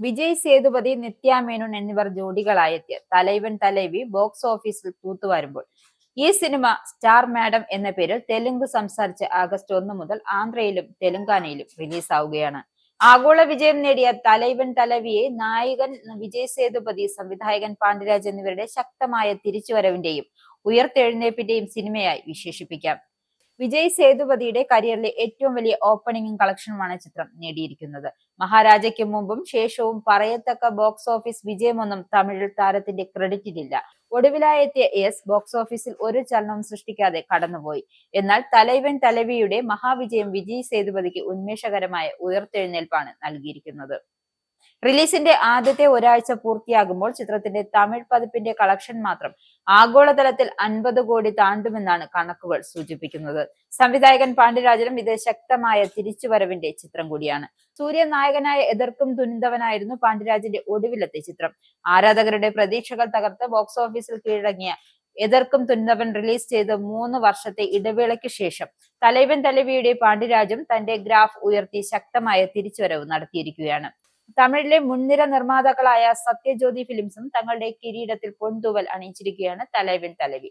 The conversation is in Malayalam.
വിജയ് സേതുപതി, നിത്യ മേനോൻ എന്നിവർ ജോഡികളായെത്തിയ തലൈവൻ തലൈവി ബോക്സ് ഓഫീസിൽ തൂത്തുവാരുമ്പോൾ ഈ സിനിമ സ്റ്റാർ മാഡം എന്ന പേരിൽ തെലുങ്ക് സംസാരിച്ച് ആഗസ്റ്റ് 1 മുതൽ ആന്ധ്രയിലും തെലുങ്കാനയിലും റിലീസാവുകയാണ്. ആഗോള വിജയം നേടിയ തലൈവൻ തലവിയെ നായകൻ വിജയ് സേതുപതി, സംവിധായകൻ പാണ്ഡ്യരാജ് എന്നിവരുടെ ശക്തമായ തിരിച്ചുവരവിന്റെയും ഉയർത്തെഴുന്നേൽപ്പിന്റെയും സിനിമയായി വിശേഷിപ്പിക്കാം. വിജയ് സേതുപതിയുടെ കരിയറിലെ ഏറ്റവും വലിയ ഓപ്പണിംഗും കളക്ഷനുമാണ് ചിത്രം നേടിയിരിക്കുന്നത്. മഹാരാജയ്ക്ക് മുമ്പും ശേഷവും പറയത്തക്ക ബോക്സ് ഓഫീസ് വിജയമൊന്നും തമിഴിൽ താരത്തിന്റെ ക്രെഡിറ്റിലില്ല. ഒടുവിലായെത്തിയ ബോക്സ് ഓഫീസിൽ ഒരു ചലനവും സൃഷ്ടിക്കാതെ കടന്നുപോയി. എന്നാൽ തലൈവൻ തലവിയുടെ മഹാവിജയം വിജയ് സേതുപതിക്ക് ഉന്മേഷകരമായ ഉയർത്തെഴുന്നേൽപ്പാണ് നൽകിയിരിക്കുന്നത്. റിലീസിന്റെ ആദ്യത്തെ ഒരാഴ്ച പൂർത്തിയാകുമ്പോൾ ചിത്രത്തിന്റെ തമിഴ് പതിപ്പിന്റെ കളക്ഷൻ മാത്രം ആഗോളതലത്തിൽ 50 കോടി താണ്ടുമെന്നാണ് കണക്കുകൾ സൂചിപ്പിക്കുന്നത്. സംവിധായകൻ പാണ്ഡ്യരാജനും ഇത് ശക്തമായ തിരിച്ചുവരവിന്റെ ചിത്രം കൂടിയാണ്. സൂര്യ നായകനായ എതിർക്കും തുനിന്തവനായിരുന്നു പാണ്ഡ്യരാജന്റെ ഒടുവിലത്തെ ചിത്രം. ആരാധകരുടെ പ്രതീക്ഷകൾ തകർത്ത് ബോക്സ് ഓഫീസിൽ കീഴടങ്ങിയ എതിർക്കും തുനിന്തവൻ റിലീസ് ചെയ്ത് 3 വർഷത്തെ ഇടവേളയ്ക്ക് ശേഷം തലൈവൻ തലവിയുടെ പാണ്ഡ്യരാജും തന്റെ ഗ്രാഫ് ഉയർത്തി ശക്തമായ തിരിച്ചുവരവ് നടത്തിയിരിക്കുകയാണ്. തമിഴിലെ മുൻനിര നിർമ്മാതാക്കളായ സത്യജ്യോതി ഫിലിംസും തങ്ങളുടെ കിരീടത്തിൽ പൊൻതൂവൽ അണിയിച്ചിരിക്കുകയാണ് തലൈവൻ തലവി.